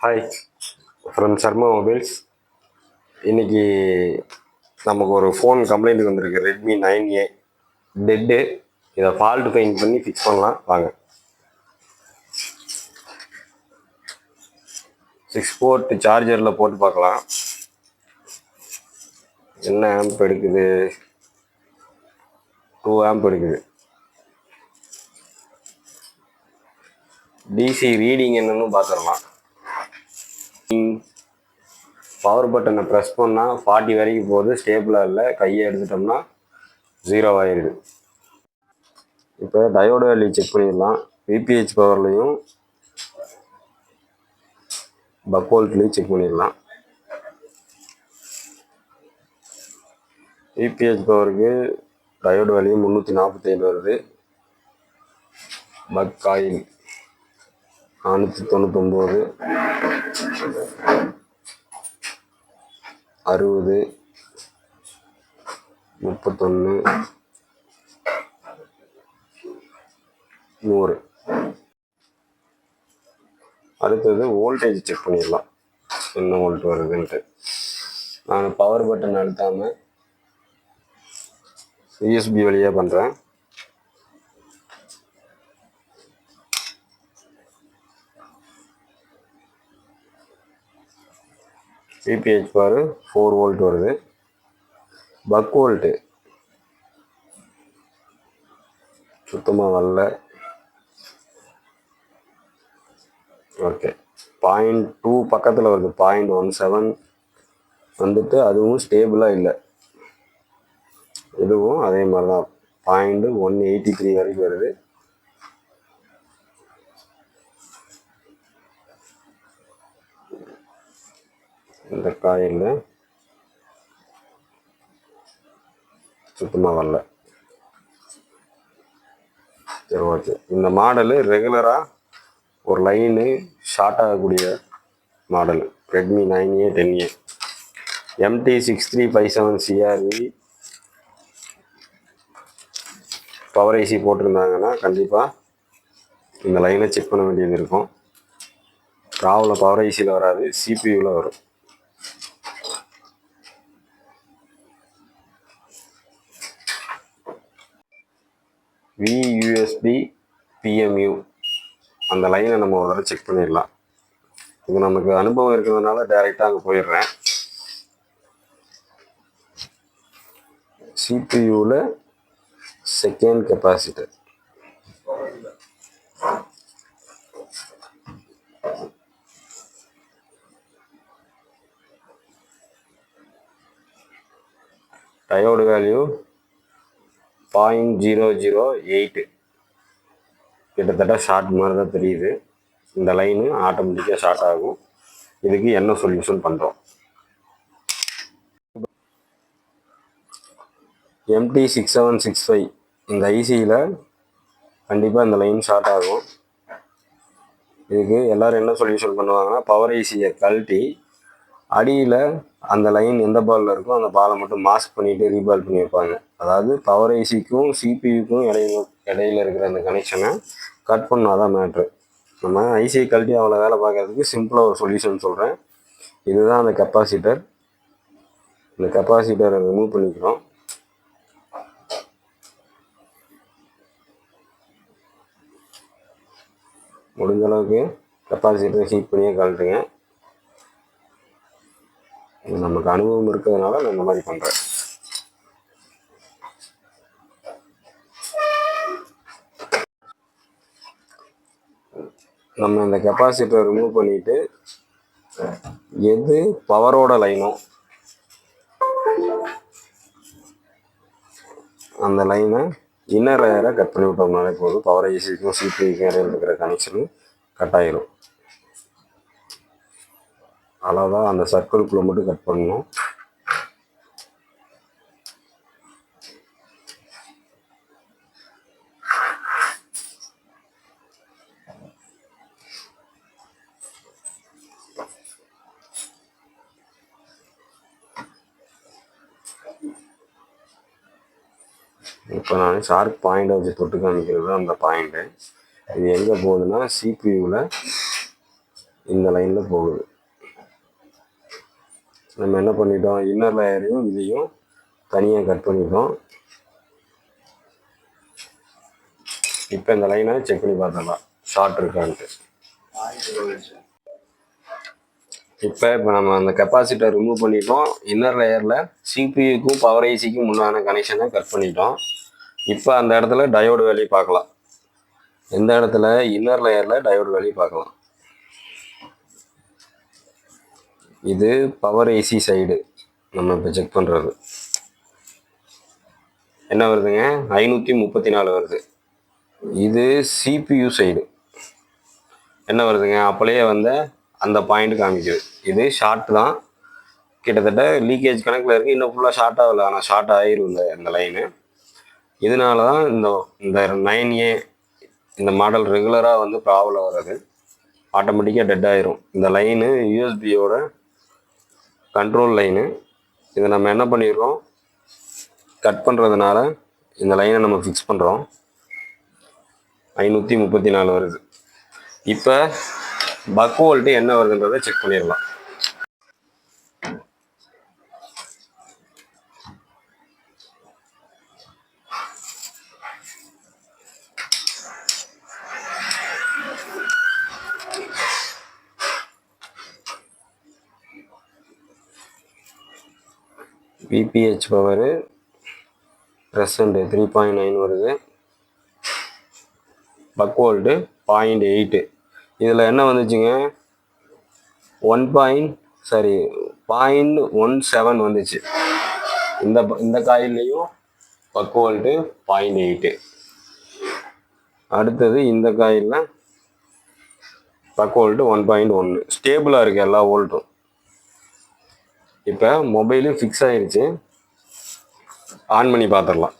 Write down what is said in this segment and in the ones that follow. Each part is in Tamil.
Hi from Sharma mobiles. இன்றைக்கி நமக்கு ஒரு ஃபோன் கம்ப்ளைண்ட் வந்திருக்கு, ரெட்மி 9A டெட்டு. இதை ஃபால்ட் ஃபைண்ட் பண்ணி ஃபிக்ஸ் பண்ணலாம் வாங்க. 6 போர்ட் சார்ஜரில் போட்டு பார்க்கலாம். என்ன ஆம்ப் எடுக்குது? 2 ஆம்ப் எடுக்குது. டிசி ரீடிங் என்னன்னு பார்த்துடலாம். பவர் பட்டனை ப்ரெஸ் பண்ணால் 40 வரைக்கும் போகுது, ஸ்டேபிளாக இல்லை. கையை எடுத்துட்டோம்னா 0 ஆயிடுது. இப்போ டயோடு வேல்யூ செக் பண்ணிடலாம். விபிஹெச் பவர்லையும் பக் வோல்ட்லையும் செக் பண்ணிடலாம். விபிஹெச் பவருக்கு டயோடு வேல்யூ 347 வருது. Buck coil 499, 60, 31, 100. அடுத்தது வோல்டேஜ் செக் பண்ணிடலாம், என்ன வோல்ட் வருதுன்ட்டு. நான் பவர் பட்டன் அழுத்தாமல் யூஎஸ்பி வழியாக பண்ணுறேன். விபிஹெச் பவர் 4 வோல்ட் வருது. பக் வோல்ட்டு சுத்தமாக வரல. ஓகே, 0.2 பக்கத்தில் வருது. 0.17 வந்துட்டு அதுவும் ஸ்டேபிளாக இல்லை. இதுவும் அதே மாதிரி தான் 0.183 வரைக்கும் வருது. இந்த காயில் சுத்தமாக வரல. சரி, ஓகே. இந்த மாடலு ரெகுலராக ஒரு லைனு ஷார்ட் ஆகக்கூடிய model Redmi 9A 10A. MT6357 CRV power IC போட்டிருந்தாங்கன்னா கண்டிப்பாக இந்த லைனை செக் பண்ண வேண்டியது இருக்கும். ராவில் பவர் ஐசியில் வராது, சிபியூவில் வரும். VUSB PMU அந்த லைனை நம்ம ஒரு தடவை செக் பண்ணிடலாம். இது நமக்கு அனுபவம் இருக்கிறதுனால டைரெக்டாக அங்கே போயிடுறேன். சிபியூவில் செகண்ட் கெப்பாசிட்டர் டயோடு வேல்யூ 0.008, கிட்டத்தட்ட ஷார்ட் மாதிரி தான் தெரியுது. இந்த லைனு ஆட்டோமேட்டிக்காக ஷார்ட் ஆகும். இதுக்கு என்ன சொல்யூஷன் பண்ணுறோம்? MT6765 இந்த ஐசியில் கண்டிப்பாக இந்த லைன் ஷார்ட் ஆகும். இதுக்கு எல்லோரும் என்ன சொல்யூஷன் பண்ணுவாங்கன்னா, பவர் ஐசியை கழட்டி அடியில் அந்த லைன் எந்த பாலில் இருக்கோ அந்த பாலை மட்டும் மாஸ்க் பண்ணிவிட்டு ரீபால் பண்ணி வைப்பாங்க. அதாவது பவர் ஐசிக்கும் சிபியூக்கும் இடையில இருக்கிற அந்த கனெக்ஷனை கட் பண்ணால் தான் மேட்ரு. நம்ம ஐசியை கழட்டி அவ்வளோ வேலை பார்க்கறதுக்கு சிம்பிளாக ஒரு சொல்யூஷன் சொல்கிறேன். இதுதான் அந்த கெப்பாசிட்டர். இந்த கெப்பாசிட்டரை ரிமூவ் பண்ணிக்கிறோம். முடிஞ்ச அளவுக்கு கெப்பாசிட்டரை ஹீட் பண்ணியே கழட்டுங்க. இது நமக்கு அனுபவம் இருக்கிறதுனால நான் இந்த மாதிரி பண்ணுறேன். நம்ம இந்த கெப்பாசிட்டரை ரிமூவ் பண்ணிவிட்டு எது பவரோட லைனோ அந்த லைனை இன்னர் லேயரை கட் பண்ணி விட்டோம்னாலே போதும். பவர் ஐசிக்கும் சிபிக்கும் இடையில் இருக்கிற கனெக்ஷனு கட் ஆகிடும். அவ்வளோதான், அந்த சர்க்கிள்குள்ளே மட்டும் கட் பண்ணணும். இப்போ நான் ஷார்ப் பாயிண்டை வச்சு தொட்டு காமிக்கிறது அந்த பாயிண்ட்டு. இது எங்கே போகுதுன்னா சிபியூவில் இந்த லைனில் போகுது. நம்ம என்ன பண்ணிட்டோம், இன்னர் லேயரையும் இதையும் தனியாக கட் பண்ணிட்டோம். இப்போ இந்த லைனை செக் பண்ணி பார்த்துடலாம் ஷார்ட் இருக்கான்ட்டு. இப்போ நம்ம அந்த கெப்பாசிட்டர் ரிமூவ் பண்ணிட்டோம். இன்னர் லேயரில் சிபியூக்கும் பவர் ஐசிக்கும் முன்னான கனெக்ஷனை கட் பண்ணிட்டோம். இப்போ அந்த இடத்துல டயோடு வேல்யூ பார்க்கலாம். எந்த இடத்துல, இன்னர் லேயரில் டயோடு வேல்யூ பார்க்கலாம். இது பவர் ஐசி சைடு நம்ம இப்போ செக் பண்ணுறது என்ன வருதுங்க, 534 வருது. இது சிபியூ சைடு என்ன வருதுங்க, அப்படியே வந்து அந்த பாயிண்ட் காமிக்குது. இது ஷார்ட் தான், கிட்டத்தட்ட லீக்கேஜ் கணக்கில் இருக்குது. இன்னும் ஃபுல்லாக ஷார்ட் ஆகலை, ஆனால் ஷார்ட் ஆகிரும் இந்த லைனு. இதனால தான் இந்த 9A இந்த மாடல் ரெகுலராக வந்து ப்ராப்ளம் வர்றது. ஆட்டோமேட்டிக்காக டெட் ஆயிரும். இந்த லைனு யூஎஸ்பியோட கண்ட்ரோல் லைனு. இதை நம்ம என்ன பண்ணிடுறோம், கட் பண்ணுறதுனால இந்த லைனை நம்ம ஃபிக்ஸ் பண்ணுறோம். 534 வருது. இப்போ பக் வோல்ட்டு என்ன வருதுன்றதை செக் பண்ணிடலாம். பிபிஹெச் பவரு ப்ரெசண்ட் 3.9 வருது. Buck volt 0.8. இதில் என்ன வந்துச்சுங்க, 0.17 வந்துச்சு. இந்த காயிலையும் பக் வோல்ட்டு 0.8. அடுத்தது இந்த காயிலில் பக் வோல்ட்டு 1.1. ஸ்டேபிளாக இருக்குது எல்லா வோல்ட்டும். இப்போ மொபைலு ஃபிக்ஸ் ஆகிடுச்சு. ஆன் பண்ணி பார்த்துடலாம்.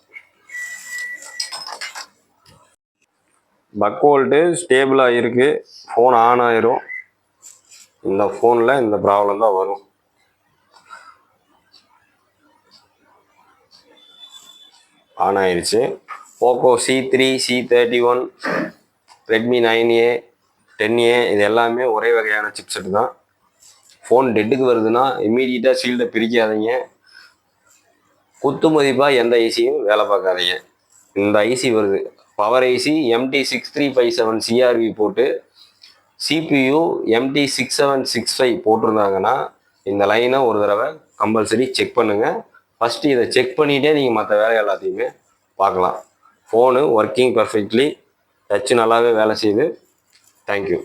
பக் வோல்ட்டு ஸ்டேபிளாக இருக்குது. ஃபோன் ஆன் ஆயிரும். இந்த ஃபோனில் இந்த ப்ராப்ளம் தான் வரும். ஆன் ஆயிடுச்சு. Poco C3, C31, Redmi 9A, 10A இது எல்லாமே ஒரே வகையான சிப்செட் தான். ஃபோன் டெட்டுக்கு வருதுன்னா இம்மீடியட்டாக ஷீல்டை பிரிக்காதீங்க. குத்து மதிப்பாக எந்த ஐசியும் வேலை பார்க்காதீங்க. இந்த ஐசி வருது, பவர் ஐசி MT6357 CRV போட்டு CPU MT6765 போட்டிருந்தாங்கன்னா இந்த லைனை ஒரு தடவை கம்பல்சரி செக் பண்ணுங்கள். ஃபஸ்ட்டு இதை செக் பண்ணிகிட்டே நீங்கள் மற்ற வேலை எல்லாத்தையுமே பார்க்கலாம். ஃபோனு ஒர்க்கிங் பர்ஃபெக்ட்லி, டச்சு நல்லாவே வேலை செய்யுது. தேங்க்யூ.